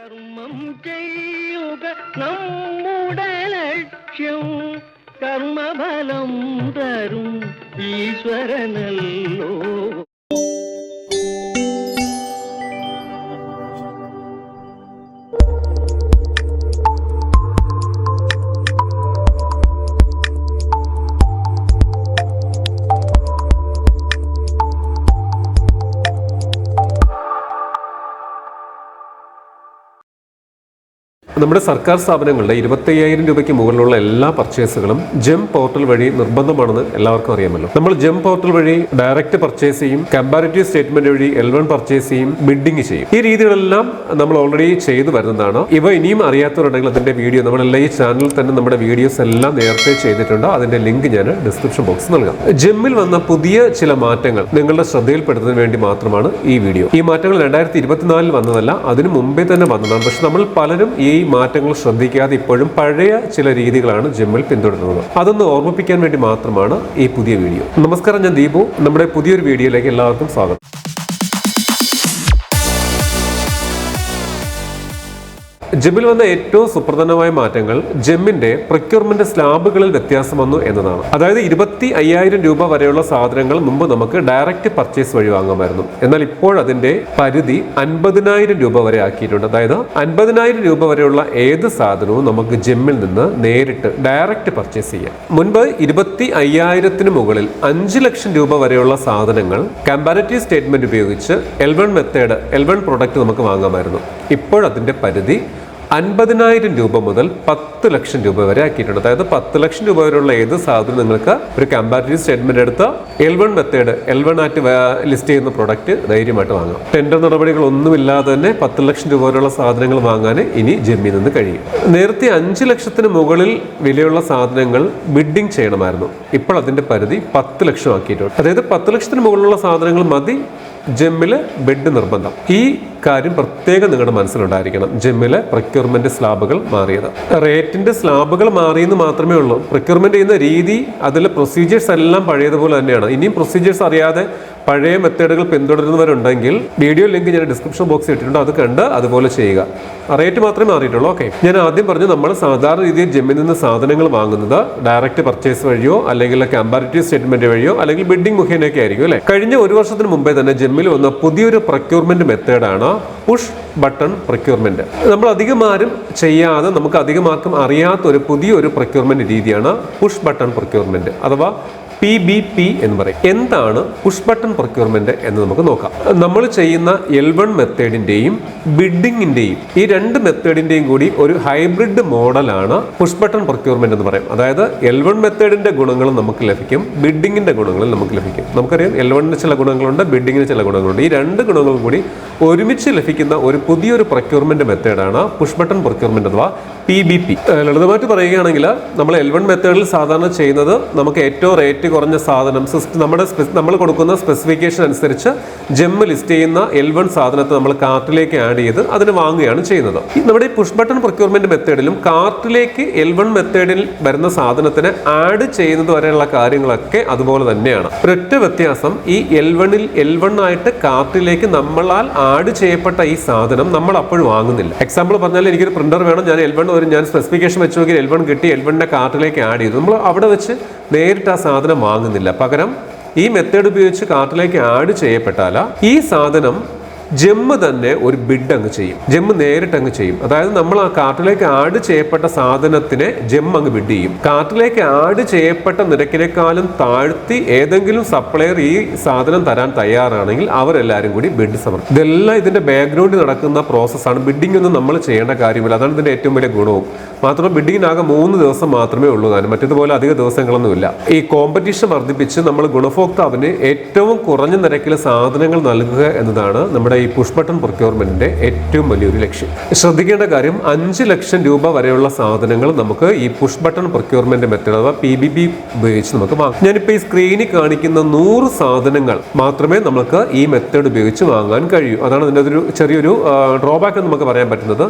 കർമ്മം ചെയ്യുക നമ്മുടെ ലക്ഷ്യം, കർമ്മഫലം തരും ഈശ്വരനല്ലോ. നമ്മുടെ സർക്കാർ സ്ഥാപനങ്ങളുടെ 25,000 രൂപയ്ക്ക് മുകളിലുള്ള എല്ലാ പർച്ചേസുകളും ജെം പോർട്ടൽ വഴി നിർബന്ധമാണെന്ന് എല്ലാവർക്കും അറിയാമല്ലോ. നമ്മൾ ജെം പോർട്ടൽ വഴി ഡയറക്റ്റ് പർച്ചേസ് ചെയ്യും, കമ്പാരിറ്റീവ് സ്റ്റേറ്റ്മെന്റ് വഴി L1 പർച്ചേസ് ചെയ്യും, ബിഡിങ് ചെയ്യും. ഈ രീതികളെല്ലാം നമ്മൾ ഓൾറെഡി ചെയ്തു വരുന്നതാണ്. ഇവ ഇനിയും അറിയാത്തവരുണ്ടെങ്കിൽ അതിന്റെ വീഡിയോ നമ്മളെല്ലാം ഈ ചാനലിൽ തന്നെ നമ്മുടെ വീഡിയോസ് എല്ലാം നേരത്തെ ചെയ്തിട്ടുണ്ട്. അതിന്റെ ലിങ്ക് ഞാൻ ഡിസ്ക്രിപ്ഷൻ ബോക്സിൽ നൽകാം. ജെമ്മിൽ വന്ന പുതിയ ചില മാറ്റങ്ങൾ നിങ്ങളുടെ ശ്രദ്ധയിൽപ്പെടുത്തുന്നതിന് വേണ്ടി മാത്രമാണ് ഈ വീഡിയോ. ഈ മാറ്റങ്ങൾ 2024 വന്നതല്ല, അതിനു മുമ്പേ തന്നെ വന്നതാണ്. പക്ഷെ നമ്മൾ പലരും ഈ മാറ്റങ്ങൾ ശ്രദ്ധിക്കാതെ ഇപ്പോഴും പഴയ ചില രീതികളാണ് ജെമ്മിൽ പിന്തുടരുന്നത്. അതൊന്ന് ഓർമ്മിപ്പിക്കാൻ വേണ്ടി മാത്രമാണ് ഈ പുതിയ വീഡിയോ. നമസ്കാരം, ഞാൻ ദീപു. നമ്മുടെ പുതിയൊരു വീഡിയോയിലേക്ക് എല്ലാവർക്കും സ്വാഗതം. ജെമ്മിൽ വന്ന ഏറ്റവും സുപ്രധാനമായ മാറ്റങ്ങൾ ജെമ്മിന്റെ പ്രൊക്യൂർമെന്റ് സ്ലാബുകളിൽ വ്യത്യാസം വന്നു എന്നതാണ്. അതായത് 25,000 രൂപ വരെയുള്ള സാധനങ്ങൾ മുമ്പ് നമുക്ക് ഡയറക്റ്റ് പർച്ചേസ് വഴി വാങ്ങാമായിരുന്നു. എന്നാൽ ഇപ്പോൾ അതിന്റെ പരിധി 50,000 രൂപ വരെ ആക്കിയിട്ടുണ്ട്. അതായത് 50,000 രൂപ വരെയുള്ള ഏത് സാധനവും നമുക്ക് ജെമ്മിൽ നിന്ന് നേരിട്ട് ഡയറക്റ്റ് പർച്ചേസ് ചെയ്യാം. മുൻപ് 25,000 മുകളിൽ 5 ലക്ഷം രൂപ വരെയുള്ള സാധനങ്ങൾ കമ്പാരിറ്റീവ് സ്റ്റേറ്റ്മെന്റ് ഉപയോഗിച്ച് L1 മെത്തേഡ് L1 പ്രൊഡക്റ്റ് നമുക്ക് വാങ്ങാമായിരുന്നു. ഇപ്പോൾ അതിന്റെ പരിധി 50,000 രൂപ മുതൽ 10 ലക്ഷം രൂപ വരെ ആക്കിയിട്ടുണ്ട്. അതായത് 10 ലക്ഷം രൂപ വരെയുള്ള ഏത് സാധനം നിങ്ങൾക്ക് ഒരു കമ്പാരിറ്റീവ് സ്റ്റേറ്റ്മെന്റ് എടുത്ത് L1 മെത്തേഡ് L1 ആയിട്ട് ലിസ്റ്റ് ചെയ്യുന്ന പ്രൊഡക്റ്റ് ധൈര്യമായിട്ട് വാങ്ങാം. ടെൻഡർ നടപടികളൊന്നുമില്ലാതെ തന്നെ 10 ലക്ഷം രൂപ വരെയുള്ള സാധനങ്ങൾ വാങ്ങാൻ ഇനി ജെമ്മിൽ നിന്ന് കഴിയും. നേരത്തെ 5 ലക്ഷത്തിന് മുകളിൽ വിലയുള്ള സാധനങ്ങൾ ബിഡിങ് ചെയ്യണമായിരുന്നു. ഇപ്പോൾ അതിന്റെ പരിധി 10 ലക്ഷം ആക്കിയിട്ടുണ്ട്. അതായത് 10 ലക്ഷത്തിന് മുകളിലുള്ള സാധനങ്ങൾ മതി ജെമ്മില് ബിഡ് നിർബന്ധം. ഈ കാര്യം പ്രത്യേകം നിങ്ങളുടെ മനസ്സിലുണ്ടായിരിക്കണം. ജെമ്മിലെ പ്രൊക്യൂർമെന്റ് സ്ലാബുകൾ മാറിയത്, റേറ്റിന്റെ സ്ലാബുകൾ മാറിയെന്ന് മാത്രമേ ഉള്ളൂ. പ്രൊക്യൂർമെന്റ് ചെയ്യുന്ന രീതി, അതിലെ പ്രൊസീജിയേഴ്സ് എല്ലാം പഴയതുപോലെ തന്നെയാണ്. ഇനിയും പ്രൊസീജിയേഴ്സ് അറിയാതെ പഴയ മെത്തേഡുകൾ പിന്തുടരുന്നവരുണ്ടെങ്കിൽ വീഡിയോ ലിങ്ക് ഞാൻ ഡിസ്ക്രിപ്ഷൻ ബോക്സിൽ ഇട്ടിട്ടുണ്ട്. അത് കണ്ട് അതുപോലെ ചെയ്യുക. റേറ്റ് മാത്രമേ മാറിയിട്ടുള്ളൂ. ഓക്കെ, ഞാൻ ആദ്യം പറഞ്ഞു, നമ്മൾ സാധാരണ രീതിയിൽ ജെമ്മിൽ നിന്ന് സാധനങ്ങൾ വാങ്ങുന്നത് ഡയറക്റ്റ് പർച്ചേസ് വഴിയോ അല്ലെങ്കിൽ കമ്പാരിറ്റീവ് സ്റ്റേറ്റ്മെന്റ് വഴിയോ അല്ലെങ്കിൽ ബിഡിംഗ് മുഖേനയൊക്കെ ആയിരിക്കും അല്ലെ. കഴിഞ്ഞ ഒരു വർഷത്തിന് മുമ്പേ തന്നെ ജെമ്മിൽ വന്ന പുതിയൊരു പ്രൊക്യൂർമെന്റ് മെത്തേഡാണ് പുഷ് ബട്ടൺ പ്രൊക്യൂർമെന്റ്. നമ്മൾ അധികം ആരും ചെയ്യാതെ നമുക്ക് അധികമാർക്കും അറിയാത്ത ഒരു പുതിയൊരു പ്രൊക്യൂർമെന്റ് രീതിയാണ് പുഷ് ബട്ടൺ പ്രൊക്യൂർമെന്റ് അഥവാ PBP എന്ന് പറയും. എന്താണ് പുഷ് ബട്ടൺ പ്രൊക്യൂർമെന്റ് എന്ന് നമുക്ക് നോക്കാം. നമ്മൾ ചെയ്യുന്ന L1 മെത്തേഡിന്റെയും ബിഡിങ്ങിന്റെയും ഈ രണ്ട് മെത്തേഡിന്റെയും കൂടി ഒരു ഹൈബ്രിഡ് മോഡലാണ് പുഷ് ബട്ടൺ പ്രൊക്യൂർമെന്റ് എന്ന് പറയും. അതായത് L1 മെത്തേഡിന്റെ ഗുണങ്ങളും നമുക്ക് ലഭിക്കും, ബിഡിങ്ങിന്റെ ഗുണങ്ങളും നമുക്ക് ലഭിക്കും. നമുക്കറിയാം L1ന് ചില ഗുണങ്ങളുണ്ട്, ബിഡിങ്ങിന് ചില ഗുണങ്ങളുണ്ട്. ഈ രണ്ട് ഗുണങ്ങളും കൂടി ഒരുമിച്ച് ലഭിക്കുന്ന ഒരു പുതിയൊരു പ്രൊക്യൂർമെന്റ് മെത്തേഡാണ് പുഷ് ബട്ടൺ പ്രൊക്യൂർമെന്റ് അഥവാ PBP. ലളിതമായിട്ട് പറയുകയാണെങ്കിൽ നമ്മൾ L1 മെത്തേഡിൽ സാധാരണ ചെയ്യുന്നത് നമുക്ക് ഏറ്റവും റേറ്റ് കുറഞ്ഞ സാധനം നമ്മൾ കൊടുക്കുന്ന സ്പെസിഫിക്കേഷൻ അനുസരിച്ച് ജെമ്മ് ലിസ്റ്റ് ചെയ്യുന്ന L1 സാധനത്തെ നമ്മൾ കാർട്ടിലേക്ക് ആഡ് ചെയ്ത് അതിന് വാങ്ങുകയാണ് ചെയ്യുന്നത്. നമ്മുടെ ഈ പുഷ് ബട്ടൺ പ്രൊക്യൂർമെന്റ് മെത്തേഡിലും കാർട്ടിലേക്ക് L1 മെത്തേഡിൽ വരുന്ന സാധനത്തിന് ആഡ് ചെയ്യുന്നത് വരെയുള്ള കാര്യങ്ങളൊക്കെ അതുപോലെ തന്നെയാണ്. ഒരൊറ്റ വ്യത്യാസം, ഈ L1 ആയിട്ട് കാർട്ടിലേക്ക് നമ്മളാൽ ആഡ് ചെയ്യപ്പെട്ട ഈ സാധനം നമ്മൾ അപ്പോഴും വാങ്ങുന്നില്ല. എക്സാമ്പിൾ പറഞ്ഞാൽ, എനിക്കൊരു പ്രിന്റർ വേണം, ഞാൻ സ്പെസിഫിക്കേഷൻ വെച്ച് നോക്കി L1 കിട്ടി, L1ന്റെ കാർട്ടിലേക്ക് ആഡ് ചെയ്തു. നമ്മൾ അവിടെ വെച്ച് നേരിട്ട് ആ സാധനം വാങ്ങുന്നില്ല. പകരം ഈ മെത്തേഡ് ഉപയോഗിച്ച് കാർട്ടിലേക്ക് ആഡ് ചെയ്യപ്പെട്ടാൽ ഈ സാധനം ജെമ്മ് തന്നെ ഒരു ബിഡ് അങ്ങ് ചെയ്യും, ജെമ്മ് നേരിട്ട് അങ്ങ് ചെയ്യും. അതായത് നമ്മൾ ആ കാർട്ടിലേക്ക് ആഡ് ചെയ്യപ്പെട്ട സാധനത്തിനെ ജെമ്മ് അങ്ങ് ബിഡ് ചെയ്യും. കാർട്ടിലേക്ക് ആഡ് ചെയ്യപ്പെട്ട നിരക്കിനേക്കാളും താഴ്ത്തി ഏതെങ്കിലും സപ്ലയർ ഈ സാധനം തരാൻ തയ്യാറാണെങ്കിൽ അവരെല്ലാവരും കൂടി ബിഡ് സമർപ്പിക്കും. ഇതെല്ലാം ഇതിന്റെ ബാക്ക്ഗ്രൗണ്ടിൽ നടക്കുന്ന പ്രോസസ്സാണ്. ബിഡിംഗ് ഒന്നും നമ്മൾ ചെയ്യേണ്ട കാര്യമില്ല. അതാണ് ഇതിന്റെ ഏറ്റവും വലിയ ഗുണവും. മാത്രമല്ല ബിഡിങ്ങിനാകെ 3 ദിവസം മാത്രമേ ഉള്ളൂ. കാരണം മറ്റേതുപോലെ അധിക ദിവസങ്ങളൊന്നുമില്ല. ഈ കോമ്പറ്റീഷൻ വർദ്ധിപ്പിച്ച് നമ്മൾ ഗുണഭോക്താവിന് ഏറ്റവും കുറഞ്ഞ നിരക്കിൽ സാധനങ്ങൾ നൽകുക എന്നതാണ് നമ്മുടെ ഈ പുഷ് ബട്ടൺ പ്രൊക്യൂർമെന്റിന്റെ ഏറ്റവും വലിയൊരു ലക്ഷ്യം. ശ്രദ്ധിക്കേണ്ട കാര്യം, 5 ലക്ഷം രൂപ വരെയുള്ള സാധനങ്ങൾ നമുക്ക് ഈ പുഷ് ബട്ടൺ പ്രൊക്യൂർമെന്റ് മെത്തേഡ് അഥവാ PBP ഉപയോഗിച്ച് നമുക്ക് വാങ്ങാം. ഞാനിപ്പോൾ ഈ സ്ക്രീനിൽ കാണിക്കുന്ന 100 സാധനങ്ങൾ മാത്രമേ നമുക്ക് ഈ മെത്തേഡ് ഉപയോഗിച്ച് വാങ്ങാൻ കഴിയൂ. അതാണ് അതിൻ്റെ ഒരു ചെറിയൊരു ഡ്രോബാക്ക് എന്ന് നമുക്ക് പറയാൻ പറ്റുന്നത്.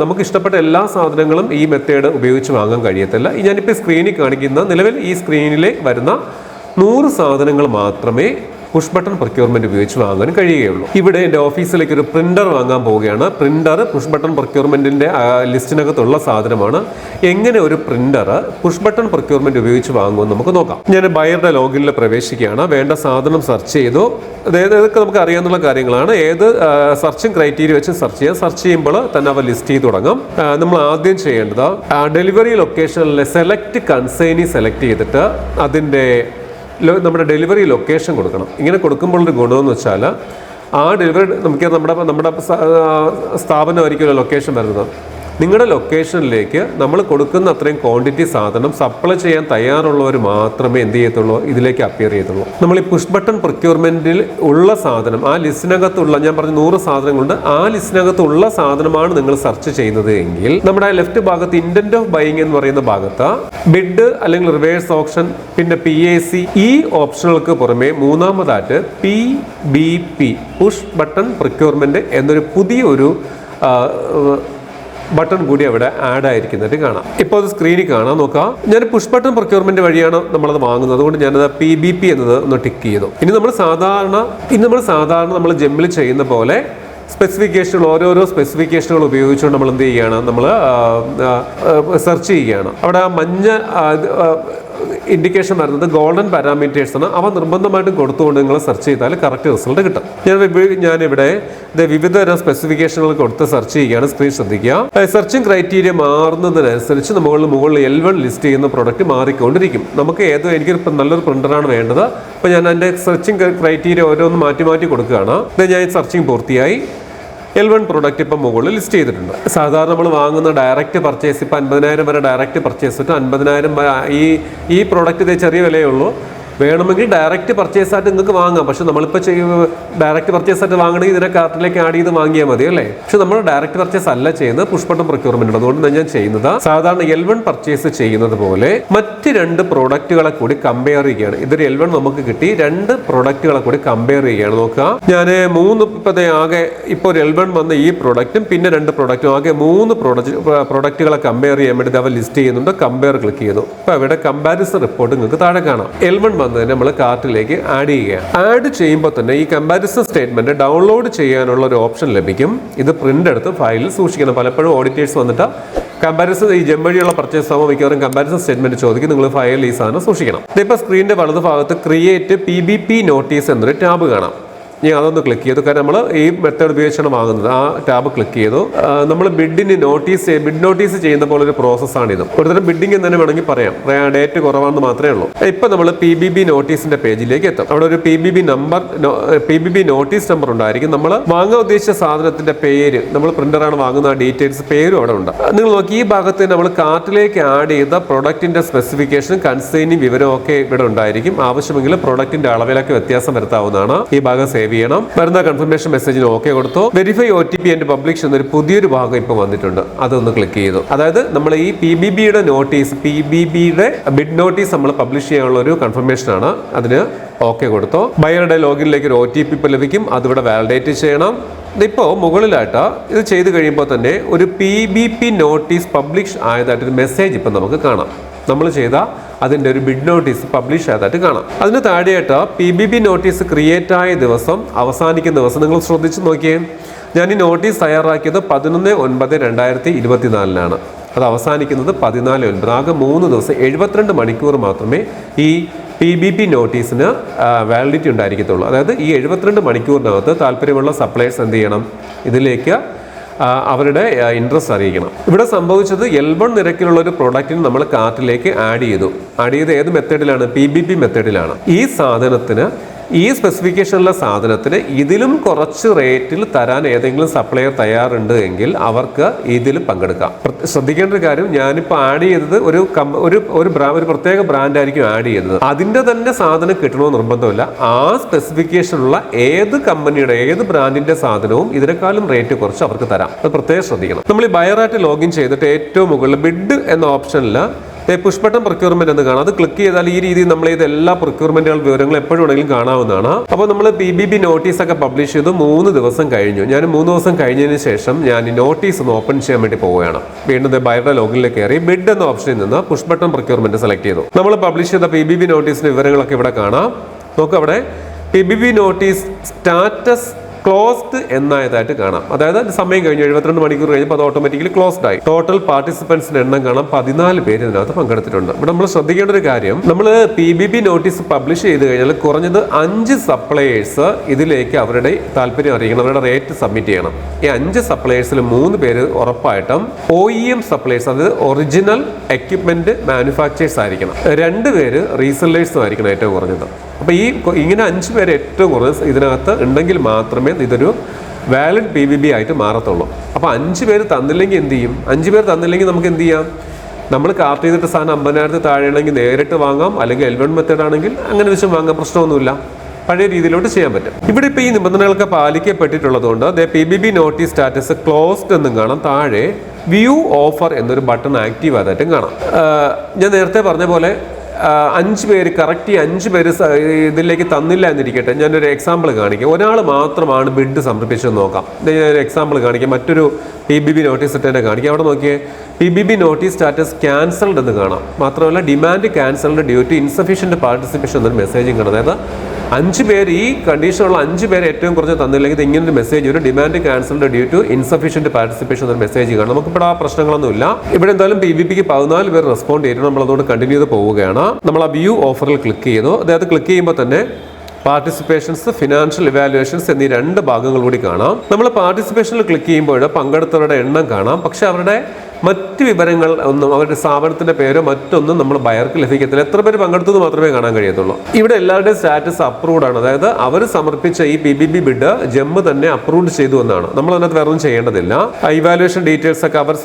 നമുക്ക് ഇഷ്ടപ്പെട്ട എല്ലാ സാധനങ്ങളും ഈ മെത്തേഡ് ഉപയോഗിച്ച് വാങ്ങാൻ കഴിയത്തില്ല. ഞാനിപ്പോൾ സ്ക്രീനിൽ കാണിക്കുന്ന നിലവിൽ ഈ സ്ക്രീനിൽ വരുന്ന 100 സാധനങ്ങൾ മാത്രമേ പുഷ് ബട്ടൺ പ്രൊക്യൂർമെന്റ് ഉപയോഗിച്ച് വാങ്ങാൻ കഴിയുകയുള്ളൂ. ഇവിടെ എൻ്റെ ഓഫീസിലേക്ക് ഒരു പ്രിന്റർ വാങ്ങാൻ പോവുകയാണ്. പ്രിന്റർ പുഷ് ബട്ടൺ പ്രൊക്യൂർമെന്റിന്റെ ലിസ്റ്റിനകത്തുള്ള സാധനമാണ്. എങ്ങനെ ഒരു പ്രിന്റർ പുഷ് ബട്ടൺ പ്രൊക്യൂർമെന്റ് ഉപയോഗിച്ച് വാങ്ങുമെന്ന് നമുക്ക് നോക്കാം. ഞാൻ ബയറുടെ ലോഗിനിൽ പ്രവേശിക്കുകയാണ്. വേണ്ട സാധനം സെർച്ച് ചെയ്തു. ഇതൊക്കെ നമുക്ക് അറിയാവുന്ന കാര്യങ്ങളാണ്. ഏത് സെർച്ചിങ് ക്രൈറ്റീരിയ വെച്ച് സെർച്ച് ചെയ്യാം. സെർച്ച് ചെയ്യുമ്പോൾ തന്നെ അവ ലിസ്റ്റ് ചെയ്ത് തുടങ്ങും. നമ്മൾ ആദ്യം ചെയ്യേണ്ടത് ഡെലിവറി ലൊക്കേഷനിലെ സെലക്ട് കൺസൈനി സെലക്ട് ചെയ്തിട്ട് അതിൻ്റെ നമ്മുടെ ഡെലിവറി ലൊക്കേഷൻ കൊടുക്കണം. ഇങ്ങനെ കൊടുക്കുമ്പോൾ ഒരു ഗുണമെന്ന് വെച്ചാൽ ആ ഡെലിവറി നമുക്ക് നമ്മുടെ സ്ഥാപനമായിരിക്കുമല്ലോ ലൊക്കേഷൻ വരുന്നത്. നിങ്ങളുടെ ലൊക്കേഷനിലേക്ക് നമ്മൾ കൊടുക്കുന്ന അത്രയും ക്വാണ്ടിറ്റി സാധനം സപ്ലൈ ചെയ്യാൻ തയ്യാറുള്ളവർ മാത്രമേ എന്ത് ചെയ്യത്തുള്ളൂ, ഇതിലേക്ക് അപ്പിയർ ചെയ്യത്തുള്ളൂ. നമ്മൾ ഈ പുഷ് ബട്ടൺ പ്രൊക്യൂർമെന്റിൽ ഉള്ള സാധനം, ആ ലിസ്റ്റിനകത്തുള്ള, ഞാൻ പറഞ്ഞ 100 സാധനങ്ങളുണ്ട്, ആ ലിസ്റ്റിനകത്തുള്ള സാധനമാണ് നിങ്ങൾ സെർച്ച് ചെയ്യുന്നത് എങ്കിൽ നമ്മുടെ ലെഫ്റ്റ് ഭാഗത്ത് ഇന്റന്റ് ഓഫ് ബൈയിങ് എന്ന് പറയുന്ന ഭാഗത്ത് ബിഡ് അല്ലെങ്കിൽ റിവേഴ്സ് ഓപ്ഷൻ, പിന്നെ PAC, ഈ ഓപ്ഷനുകൾക്ക് പുറമെ മൂന്നാമതായിട്ട് PBP പുഷ് ബട്ടൺ പ്രൊക്യൂർമെന്റ് എന്നൊരു പുതിയൊരു ബട്ടൺ കൂടി അവിടെ ആഡ് ആയിരിക്കുന്നത് കാണാം. ഇപ്പോൾ അത് സ്ക്രീനിൽ കാണാൻ നോക്കാം. ഞാൻ പുഷ് ബട്ടൺ പ്രൊക്യൂർമെന്റ് വഴിയാണ് നമ്മളത് വാങ്ങുന്നത്. അതുകൊണ്ട് ഞാനത് PBP എന്നത് ഒന്ന് ടിക്ക് ചെയ്തു. ഇനി നമ്മൾ സാധാരണ നമ്മൾ ജെമ്മിൽ ചെയ്യുന്ന പോലെ സ്പെസിഫിക്കേഷനുകൾ, ഓരോരോ സ്പെസിഫിക്കേഷനുകൾ ഉപയോഗിച്ചുകൊണ്ട് നമ്മൾ എന്ത് ചെയ്യുകയാണ്, നമ്മൾ സെർച്ച് ചെയ്യുകയാണ്. അവിടെ ആ മഞ്ഞ ഇൻഡിക്കേഷൻ വരുന്നത് ഗോൾഡൻ പാരാമീറ്റേഴ്സ് ആണ്. അവ നിർബന്ധമായിട്ടും കൊടുത്തുകൊണ്ട് നിങ്ങൾ സെർച്ച് ചെയ്താൽ കറക്റ്റ് റിസൾട്ട് കിട്ടും. ഞാനിവിടെ വിവിധ തരം സ്പെസിഫിക്കേഷനുകൾ കൊടുത്ത് സെർച്ച് ചെയ്യുകയാണ്. സ്ക്രീൻ ശ്രദ്ധിക്കുക. സെർച്ചിങ് ക്രൈറ്റീരിയ മാറുന്നതിനനുസരിച്ച് മുകളിൽ L1 ലിസ്റ്റ് ചെയ്യുന്ന പ്രോഡക്റ്റ് മാറിക്കൊണ്ടിരിക്കും. നമുക്ക് എനിക്കൊരു നല്ലൊരു പ്രിന്ററാണ് വേണ്ടത്. അപ്പോൾ ഞാൻ എൻ്റെ സെർച്ചിങ് ക്രൈറ്റീരിയ ഓരോന്ന് മാറ്റി കൊടുക്കുകയാണ്. ഞാൻ സെർച്ചിങ് പൂർത്തിയായി. L1 പ്രോഡക്റ്റ് ഇപ്പം മുകളിൽ ലിസ്റ്റ് ചെയ്തിട്ടുണ്ട്. സാധാരണ നമ്മൾ വാങ്ങുന്ന ഡയറക്റ്റ് പർച്ചേസ് ഇപ്പം 50,000 വരെ ഡയറക്റ്റ് പർച്ചേസ് ഇട്ട് 50,000 ഈ പ്രോഡക്റ്റ് ചെറിയ വിലയേ ഉള്ളൂ. വേണമെങ്കിൽ ഡയറക്റ്റ് പർച്ചേസ് ആയിട്ട് നിങ്ങൾക്ക് വാങ്ങാം. പക്ഷെ നമ്മളിപ്പോൾ ഡയറക്റ്റ് പർച്ചേസ് ആയിട്ട് വാങ്ങണമെങ്കിൽ ഇതിനെ കാർട്ടിലേക്ക് ആഡ് ചെയ്ത് വാങ്ങിയാൽ മതി അല്ലേ. പക്ഷെ നമ്മൾ ഡയറക്റ്റ് പർച്ചേസ് അല്ല ചെയ്യുന്നത്, പുഷ് ബട്ടൺ പ്രൊക്യൂർമെന്റ്. അതുകൊണ്ട് ഞാൻ ചെയ്യുന്നത് സാധാരണ L1 പർച്ചേസ് ചെയ്യുന്നത് പോലെ മറ്റ് 2 പ്രോഡക്റ്റുകളെ കൂടി കമ്പയർ ചെയ്യുകയാണ്. ഇതൊരു L1 നമുക്ക് കിട്ടി, 2 പ്രോഡക്റ്റുകളെ കൂടി കമ്പയർ ചെയ്യുകയാണ്. നോക്കുക, ഞാൻ 3 ആകെ ഇപ്പോൾ ഒരു L1 വന്ന ഈ പ്രോഡക്റ്റും പിന്നെ 2 പ്രോഡക്റ്റും ആകെ 3 പ്രോഡക്റ്റുകളെ കമ്പയർ ചെയ്യാൻ വേണ്ടി അവർ ലിസ്റ്റ് ചെയ്യുന്നുണ്ട്. കമ്പയർ ക്ലിക്ക് ചെയ്തു. അപ്പോൾ അവിടെ കമ്പാരിസൺ റിപ്പോർട്ട് നിങ്ങൾക്ക് താഴെ കാണാം. L1 നമ്മൾ കാർട്ടിലേക്ക് ആഡ് ചെയ്യുകയാണ്. ആഡ് ചെയ്യുമ്പോൾ തന്നെ ഈ കമ്പാരിസൺ സ്റ്റേറ്റ്മെന്റ് ഡൗൺലോഡ് ചെയ്യാനുള്ള ഒരു ഓപ്ഷൻ ലഭിക്കും. ഇത് പ്രിന്റ് എടുത്ത് ഫയലിൽ സൂക്ഷിക്കണം. പലപ്പോഴും ഓഡിറ്റേഴ്സ് വന്നിട്ട് കമ്പാരിസൺ ഈ ജെം വഴിയുള്ള പർച്ചേസ് ആകുമ്പോൾ മിക്കവാറും കമ്പാരിസൺ സ്റ്റേറ്റ്മെന്റ് ചോദിക്കും. നിങ്ങൾ ഫയലിൽ ഈ സാധനം സൂക്ഷിക്കണം. ഇതിപ്പോൾ സ്ക്രീനിന്റെ വലത് ഭാഗത്ത് ക്രിയേറ്റ് PBP നോട്ടീസ് എന്നൊരു ടാബ് കാണാം. ഞാൻ അതൊന്ന് ക്ലിക്ക് ചെയ്തു. കാരണം നമ്മൾ ഈ മെത്തേഡ് ഉപയോഗിച്ചാണ് വാങ്ങുന്നത്. ആ ടാബ് ക്ലിക്ക് ചെയ്തു. നമ്മൾ ബിഡ് നോട്ടീസ് ചെയ്യുന്ന പോലെ ഒരു പ്രോസസ്സാണിത്. ഒരുതരം ബിഡിംഗ് എന്ന് തന്നെ വേണമെങ്കിൽ പറയാം. ഡേറ്റ് കുറവാണെന്ന് മാത്രമേ ഉള്ളൂ. ഇപ്പം നമ്മൾ PBB നോട്ടീസിന്റെ പേജിലേക്ക് എത്തും. അവിടെ ഒരു PBB നോട്ടീസ് നമ്പർ ഉണ്ടായിരിക്കും. നമ്മൾ വാങ്ങാൻ ഉദ്ദേശിച്ച സാധനത്തിന്റെ പേര്, നമ്മൾ പ്രിന്ററാണ് വാങ്ങുന്ന ഡീറ്റെയിൽസ്, പേരും അവിടെ ഉണ്ട്. നിങ്ങൾ നോക്കി, ഈ ഭാഗത്ത് നമ്മൾ കാർട്ടിലേക്ക് ആഡ് ചെയ്ത പ്രൊഡക്റ്റിന്റെ സ്പെസിഫിക്കേഷൻ, കൺസൈനിങ് വിവരം ഒക്കെ ഇവിടെ ഉണ്ടായിരിക്കും. ആവശ്യമെങ്കിൽ പ്രൊഡക്റ്റിന്റെ അളവിലൊക്കെ വ്യത്യാസം വരുത്താവുന്നതാണ്. ഈ ഭാഗം സേവ് ചെയ്യണം. വരുന്ന കൺഫർമേഷൻ മെസ്സേജിന് ഓക്കെ കൊടുത്തു. വെരിഫൈ OTP ആൻഡ് പബ്ലിഷ് എന്നൊരു പുതിയൊരു ഭാഗം ഇപ്പോൾ വന്നിട്ടുണ്ട്. അതൊന്ന് ക്ലിക്ക് ചെയ്തു. അതായത് നമ്മൾ ഈ PBBയുടെ ബിഡ് നോട്ടീസ് നമ്മൾ പബ്ലിഷ് ചെയ്യാനുള്ള ഒരു കൺഫർമേഷൻ ആണ്. അതിന് ഓക്കെ കൊടുത്തു. ബയറുടെ ലോഗിനിലേക്ക് ഒരു OTP ഇപ്പോൾ ലഭിക്കും. അതിവിടെ വാലിഡേറ്റ് ചെയ്യണം. ഇപ്പോൾ മുകളിലായിട്ട് ഇത് ചെയ്ത് കഴിയുമ്പോൾ തന്നെ ഒരു PBP നോട്ടീസ് പബ്ലിഷ് ആയതായിട്ടൊരു മെസ്സേജ് ഇപ്പം നമുക്ക് കാണാം. നമ്മൾ ചെയ്ത അതിൻ്റെ ഒരു ബിഡ് നോട്ടീസ് പബ്ലിഷ് ആയതായിട്ട് കാണാം. അതിന് താഴെയായിട്ട് PBB നോട്ടീസ് ക്രിയേറ്റ് ആയ ദിവസം, അവസാനിക്കുന്ന ദിവസം നിങ്ങൾ ശ്രദ്ധിച്ച് നോക്കിയേ. ഞാൻ ഈ നോട്ടീസ് തയ്യാറാക്കിയത് 11/9/2024 അത് അവസാനിക്കുന്നത് 14/9. ആകെ 3 ദിവസം 72 മണിക്കൂർ മാത്രമേ ഈ PBB നോട്ടീസിന് വാലിഡിറ്റി ഉണ്ടായിരിക്കത്തുള്ളൂ. അതായത് ഈ 72 മണിക്കൂറിനകത്ത് താല്പര്യമുള്ള സപ്ലയേഴ്സ് എന്ത് ചെയ്യണം, ഇതിലേക്ക് അവരുടെ ഇൻട്രസ്റ്റ് അറിയിക്കണം. ഇവിടെ സംഭവിച്ചത് L1 നിരക്കിലുള്ള ഒരു പ്രൊഡക്റ്റിന് നമ്മൾ കാർട്ടിലേക്ക് ആഡ് ചെയ്തു. ഏത് മെത്തേഡിലാണ്? PBB മെത്തേഡിലാണ്. ഈ സാധനത്തിന്, ഈ സ്പെസിഫിക്കേഷനുള്ള സാധനത്തിന് ഇതിലും കുറച്ച് റേറ്റിൽ തരാൻ ഏതെങ്കിലും സപ്ലയർ തയ്യാറുണ്ട് എങ്കിൽ അവർക്ക് ഇതിൽ പങ്കെടുക്കാം. ശ്രദ്ധിക്കേണ്ട ഒരു കാര്യം, ഞാനിപ്പോൾ ആഡ് ചെയ്തത് ഒരു പ്രത്യേക ബ്രാൻഡായിരിക്കും ആഡ് ചെയ്തത്. അതിൻ്റെ തന്നെ സാധനം കിട്ടണമെന്ന് നിർബന്ധമില്ല. ആ സ്പെസിഫിക്കേഷനുള്ള ഏത് കമ്പനിയുടെ, ഏത് ബ്രാൻഡിന്റെ സാധനവും ഇതിനേക്കാളും റേറ്റ് കുറച്ച് അവർക്ക് തരാം. അത് പ്രത്യേകം ശ്രദ്ധിക്കണം. നമ്മൾ ഈ ബയറായിട്ട് ലോഗിൻ ചെയ്തിട്ട് ഏറ്റവും മുകളിൽ ബിഡ് എന്ന ഓപ്ഷനിൽ പുഷ് ബട്ടൺ പ്രൊക്യൂർമെന്റ് എന്ന് കാണാം. അത് ക്ലിക്ക് ചെയ്താൽ ഈ രീതിയിൽ നമ്മൾ ഇത് എല്ലാ പ്രൊക്യൂർമെന്റുകൾ വിവരങ്ങൾ എപ്പോഴും വേണമെങ്കിലും കാണാവുന്നതാണ്. അപ്പോൾ നമ്മൾ PBB നോട്ടീസ് ഒക്കെ പബ്ലിഷ് ചെയ്ത് 3 ദിവസം കഴിഞ്ഞു. ഞാൻ 3 ദിവസം കഴിഞ്ഞതിന് ശേഷം ഞാൻ ഈ നോട്ടീസ് ഒന്ന് ഓപ്പൺ ചെയ്യാൻ വേണ്ടി പോവുകയാണ്. വീണ്ടും ബയറുടെ ലോഗിനിലേക്ക് കയറി ബിഡ് എന്ന ഓപ്ഷനിൽ നിന്ന് പുഷ് ബട്ടൺ പ്രൊക്യൂർമെന്റ് സെലക്ട് ചെയ്തു. നമ്മൾ പബ്ലിഷ് ചെയ്ത PBB നോട്ടീസിന്റെ വിവരങ്ങളൊക്കെ ഇവിടെ കാണാം. നോക്കുക, അവിടെ PBB നോട്ടീസ് സ്റ്റാറ്റസ് ക്ലോസ്ഡ് എന്നായതായിട്ട് കാണാം. അതായത് സമയം കഴിഞ്ഞു 72 മണിക്കൂർ കഴിഞ്ഞപ്പോൾ അത് ഓട്ടോമാറ്റിക്കലി ക്ലോസ്ഡ് ആയി. ടോട്ടൽ പാർട്ടിസിപ്പൻസിന്റെ എണ്ണം കാണാം 14 പേര് ഇതിനകത്ത് പങ്കെടുത്തിട്ടുണ്ട്. ഇവിടെ നമ്മൾ ശ്രദ്ധിക്കേണ്ട ഒരു കാര്യം, നമ്മൾ PBB നോട്ടീസ് പബ്ലിഷ് ചെയ്ത് കഴിഞ്ഞാൽ കുറഞ്ഞത് 5 സപ്ലയേഴ്സ് ഇതിലേക്ക് അവരുടെ താല്പര്യം അറിയിക്കണം, അവരുടെ റേറ്റ് സബ്മിറ്റ് ചെയ്യണം. ഈ 5 സപ്ലയേഴ്സിൽ 3 പേര് ഉറപ്പായിട്ടും OEM സപ്ലയേഴ്സ്, അത് ഒറിജിനൽ എക്യുപ്മെന്റ് മാനുഫാക്ചേഴ്സ് ആയിരിക്കണം. 2 പേര് റീസെല്ലേഴ്സും ആയിരിക്കണം ഏറ്റവും കുറഞ്ഞത്. അപ്പോൾ ഇങ്ങനെ 5 പേര് ഏറ്റവും കുറഞ്ഞത് ഇതിനകത്ത് ഉണ്ടെങ്കിൽ മാത്രമേ ഇതൊരു വാലിഡ് PBB ആയിട്ട് മാറത്തുള്ളൂ. അപ്പോൾ 5 പേര് തന്നില്ലെങ്കിൽ എന്ത് ചെയ്യും? 5 പേര് തന്നില്ലെങ്കിൽ നമുക്ക് എന്ത് ചെയ്യാം? നമ്മൾ കാർട്ട് ചെയ്തിട്ട് സാധനം 50,000 താഴെയാണെങ്കിൽ നേരിട്ട് വാങ്ങാം, അല്ലെങ്കിൽ L1 മെത്തേഡ് ആണെങ്കിൽ അങ്ങനെ വെച്ചും വാങ്ങാം, പ്രശ്നമൊന്നുമില്ല. പഴയ രീതിയിലോട്ട് ചെയ്യാൻ പറ്റും. ഇവിടെ ഇപ്പോൾ ഈ നിബന്ധനകളൊക്കെ പാലിക്കപ്പെട്ടിട്ടുള്ളതുകൊണ്ട് PBB നോട്ടീസ് സ്റ്റാറ്റസ് ക്ലോസ്ഡ് എന്നും കാണാം. താഴെ വ്യൂ ഓഫർ എന്നൊരു ബട്ടൺ ആക്റ്റീവ് ആയതായിട്ടും കാണാം. ഞാൻ നേരത്തെ പറഞ്ഞ പോലെ 5 പേര് കറക്റ്റ് 5 പേര് ഇതിലേക്ക് തന്നില്ല എന്നിരിക്കട്ടെ. ഞാനൊരു എക്സാമ്പിൾ കാണിക്കാം. ഒരാൾ മാത്രമാണ് ബിഡ് സമർപ്പിച്ചതെന്ന് നോക്കാം. ഞാനൊരു എക്സാമ്പിൾ കാണിക്കാം. മറ്റൊരു PBB നോട്ടീസ് ഇട്ട് കാണിക്കാം. അവിടെ നോക്കിയേ, PBB നോട്ടീസ് സ്റ്റാറ്റസ് ക്യാൻസൽഡ് എന്ന് കാണാം. മാത്രമല്ല demand cancelled due to insufficient participation എന്നൊരു മെസ്സേജും കാണാം. അതായത് 5 പേര്, ഈ കണ്ടീഷനുള്ള 5 പേര് ഏറ്റവും കുറച്ച് തന്നില്ലെങ്കിൽ ഇങ്ങനൊരു മെസ്സേജ് ഒരു demand cancelled due to insufficient participation എന്നൊരു മെസ്സേജ് കാണാം. നമുക്കിപ്പോൾ ആ പ്രശ്നങ്ങളൊന്നുമില്ല. ഇവിടെ എന്തായാലും PBBക്ക് 14 പേര് റെസ്പോണ്ട് ചെയ്തിട്ട് നമ്മൾ അതുകൊണ്ട് കണ്ടിന്യൂ ചെയ്ത് പോവുകയാണ്. നമ്മൾ ആ വ്യൂ ഓഫറിൽ ക്ലിക്ക് ചെയ്തു. അതായത് ക്ലിക്ക് ചെയ്യുമ്പോൾ തന്നെ പാർട്ടിസിപ്പേഷൻസ്, ഫിനാൻഷ്യൽ ഇവാലുവേഷൻസ് എന്നീ 2 ഭാഗങ്ങൾ കൂടി കാണാം. നമ്മൾ പാർട്ടിസിപ്പേഷനിൽ ക്ലിക്ക് ചെയ്യുമ്പോൾ പങ്കെടുത്തവരുടെ എണ്ണം കാണാം. പക്ഷെ അവരുടെ മറ്റ് വിവരങ്ങൾ ഒന്നും, അവരുടെ സ്ഥാപനത്തിന്റെ പേരോ മറ്റൊന്നും നമ്മൾ ബയർക്ക് ലഭിക്കത്തില്ല. എത്ര പേര് പങ്കെടുത്തത് മാത്രമേ കാണാൻ കഴിയത്തുള്ളൂ. ഇവിടെ എല്ലാവരുടെയും സ്റ്റാറ്റസ് അപ്രൂവ്ഡ് ആണ്. അതായത് അവർ സമർപ്പിച്ച ഈ PBB ബിഡ് ജെമ്മ് തന്നെ അപ്രൂവ്ഡ് ചെയ്തു എന്നാണ്. നമ്മൾ അതിനകത്ത് വേറെ ഒന്നും ചെയ്യേണ്ടതില്ല. ഇവാലുവേഷൻ ഡീറ്റെയിൽസ് ഒക്കെ അവർ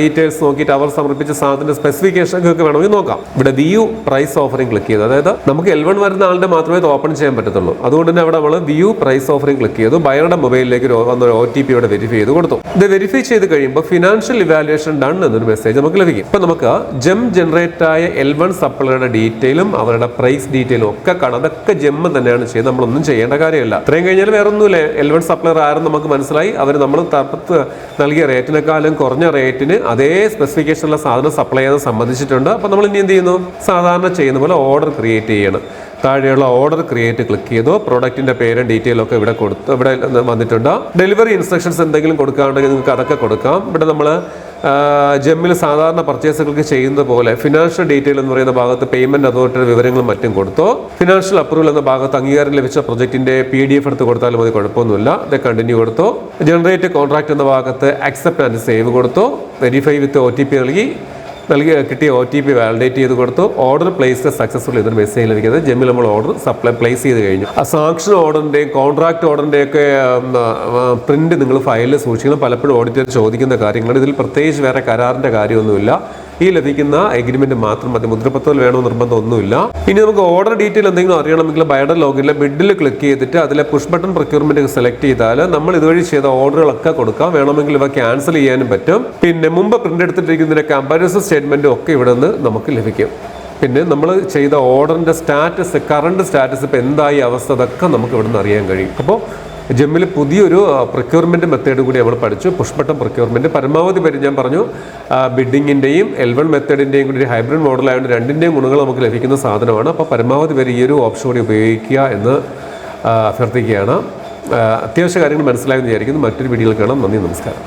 ഡീറ്റെയിൽസ് നോക്കിയിട്ട് അവർ സമർപ്പിച്ച സാധനത്തിന്റെ സ്പെസിഫിക്കേഷൻ ഒക്കെ വേണമെങ്കിൽ നോക്കാം. ഇവിടെ വ്യൂ പ്രൈസ് ഓഫറിംഗ് ക്ലിക്ക് ചെയ്തു. അതായത് നമുക്ക് L1 വരുന്ന ആളുടെ മാത്രമേ ഇത് ഓപ്പൺ ചെയ്യാൻ പറ്റത്തുള്ളൂ. അതുകൊണ്ട് തന്നെ അവിടെ നമ്മൾ വ്യൂ പ്രൈസ് ഓഫറിംഗ് ക്ലിക്ക് ചെയ്തു. ബയറുടെ മൊബൈലിലേക്ക് വന്ന OTP ഇവിടെ വെരിഫൈ ചെയ്ത് കൊടുത്തു. ഇത് വെരിഫൈ ചെയ്ത് കഴിയുമ്പോൾ ഫിനാൻഷ്യൽ ഇവാലുവേഷൻ ഡൺ എന്നൊരു മെസ്സേജ് നമുക്ക് ലഭിക്കും. ഇപ്പൊ നമുക്ക് ജെം ജനറേറ്റ് ആയ L1 സപ്ലൈയുടെ ഡീറ്റെയിലും അവരുടെ പ്രൈസ് ഡീറ്റെയിലും ഒക്കെ കാണാം. അതൊക്കെ ജെമ്മ് തന്നെയാണ് ചെയ്യുന്നത്. നമ്മളൊന്നും ചെയ്യേണ്ട കാര്യമില്ല. ഇത്രയും കഴിഞ്ഞാൽ വേറെ ഒന്നുമില്ല. L1 സപ്ലയർ ആരും നമുക്ക് മനസ്സിലായി. അവർ നമ്മൾ നൽകിയ റേറ്റിനെക്കാളും കുറഞ്ഞ റേറ്റിന് അതേ സ്പെസിഫിക്കേഷനുള്ള സാധനം സപ്ലൈ ചെയ്യാൻ സമ്മതിച്ചിട്ടുണ്ട്. അപ്പൊ നമ്മൾ ഇനി എന്ത് ചെയ്യുന്നു? സാധാരണ ചെയ്യുന്ന പോലെ ഓർഡർ ക്രിയേറ്റ് ചെയ്യണം. താഴെയുള്ള ഓർഡർ ക്രിയേറ്റ് ക്ലിക്ക് ചെയ്തു. പ്രോഡക്റ്റിന്റെ പേരും ഡീറ്റെയിലും ഒക്കെ ഇവിടെ കൊടുത്തു. ഇവിടെ വന്നിട്ടുണ്ട്. ഡെലിവറി ഇൻസ്ട്രക്ഷൻസ് എന്തെങ്കിലും കൊടുക്കുകയാണെങ്കിൽ നിങ്ങൾക്ക് അതൊക്കെ കൊടുക്കാം. ഇവിടെ നമ്മൾ ജെമ്മിൽ സാധാരണ പർച്ചേസുകൾക്ക് ചെയ്യുന്ന പോലെ ഫിനാൻഷ്യൽ ഡീറ്റെയിൽ എന്ന് പറയുന്ന ഭാഗത്ത് പേയ്മെന്റ് അതോറിറ്റിയുടെ വിവരങ്ങളും മറ്റും കൊടുത്തു. ഫിനാൻഷ്യൽ അപ്രൂവൽ എന്ന ഭാഗത്ത് അംഗീകാരം ലഭിച്ച പ്രൊജക്ടിന്റെ PDF എടുത്ത് കൊടുത്താലും മതി, കുഴപ്പമൊന്നുമില്ല. ഇത് കണ്ടിന്യൂ കൊടുത്തു. ജനറേറ്റ് കോൺട്രാക്ട് എന്ന ഭാഗത്ത് അക്സെപ്റ്റ് ആൻഡ് സേവ് കൊടുത്തു. വെരിഫൈ വിത്ത് OTP കിട്ടിയ OTP വാലിഡേറ്റ് ചെയ്ത് കൊടുത്തു. ഓർഡർ പ്ലേസ് സക്സസ്ഫുൾ ഇതൊരു മെസ്സേജ് ലഭിക്കുന്നത്. ജെമ്മിൽ നമ്മൾ ഓർഡർ പ്ലേസ് ചെയ്ത് കഴിഞ്ഞു. ആ സാങ്ഷൻ ഓർഡറിന്റെയും കോൺട്രാക്ട് ഓർഡറിന്റെയും ഒക്കെ പ്രിന്റ് നിങ്ങൾ ഫയലിൽ സൂക്ഷിക്കണം. പലപ്പോഴും ഓഡിറ്റർ ചോദിക്കുന്ന കാര്യങ്ങൾ. ഇതിൽ പ്രത്യേകിച്ച് വേറെ കരാറിന്റെ കാര്യമൊന്നുമില്ല. ഈ ലഭിക്കുന്ന എഗ്രിമെന്റ് മാത്രം മതി. മുദ്രപത്രത്തിൽ വേണോ നിർബന്ധം ഒന്നുമില്ല. ഇനി നമുക്ക് ഓർഡർ ഡീറ്റെയിൽ എന്തെങ്കിലും അറിയണമെങ്കിൽ ബയറുടെ ലോഗിനിലെ ബിഡിൽ ക്ലിക്ക് ചെയ്തിട്ട് അതിലെ പുഷ് ബട്ടൺ പ്രൊക്യൂർമെന്റ് സെലക്ട് ചെയ്താൽ നമ്മൾ ഇതുവഴി ചെയ്ത ഓർഡറുകളൊക്കെ കൊടുക്കാം. വേണമെങ്കിൽ ഇവ ക്യാൻസൽ ചെയ്യാനും പറ്റും. പിന്നെ മുമ്പ് പ്രിന്റ് എടുത്തിട്ടിരിക്കുന്നതിന്റെ കമ്പാരിസൺ സ്റ്റേറ്റ്മെന്റും ഒക്കെ ഇവിടെ നിന്ന് നമുക്ക് ലഭിക്കും. പിന്നെ നമ്മൾ ചെയ്ത ഓർഡറിന്റെ സ്റ്റാറ്റസ്, കറണ്ട് സ്റ്റാറ്റസ് ഇപ്പം എന്തായി അവസ്ഥ, അതൊക്കെ നമുക്ക് ഇവിടെ നിന്ന് അറിയാൻ കഴിയും. അപ്പോൾ ജെമ്മിൽ പുതിയൊരു പ്രൊക്യൂർമെൻറ്റ് മെത്തേഡ് കൂടി നമ്മൾ പഠിച്ചു. പുഷ് ബട്ടൺ പ്രൊക്യൂർമെൻറ്റ് പരമാവധി പേര് ഞാൻ പറഞ്ഞു. ബിഡിങ്ങിൻ്റെയും L1 മെത്തേഡിൻ്റെയും കൂടി ഒരു ഹൈബ്രിഡ് മോഡലായതുകൊണ്ട് രണ്ടിൻ്റെയും ഗുണങ്ങൾ നമുക്ക് ലഭിക്കുന്ന സാധനമാണ്. അപ്പോൾ പരമാവധി പേര് ഈ ഒരു ഓപ്ഷൻ കൂടി ഉപയോഗിക്കുക എന്ന് അഭ്യർത്ഥിക്കുകയാണ്. അത്യാവശ്യ കാര്യങ്ങൾ മനസ്സിലായെന്ന് വിചാരിക്കുന്നു. മറ്റൊരു വീഡിയോയിൽ കാണാം. നന്ദി, നമസ്കാരം.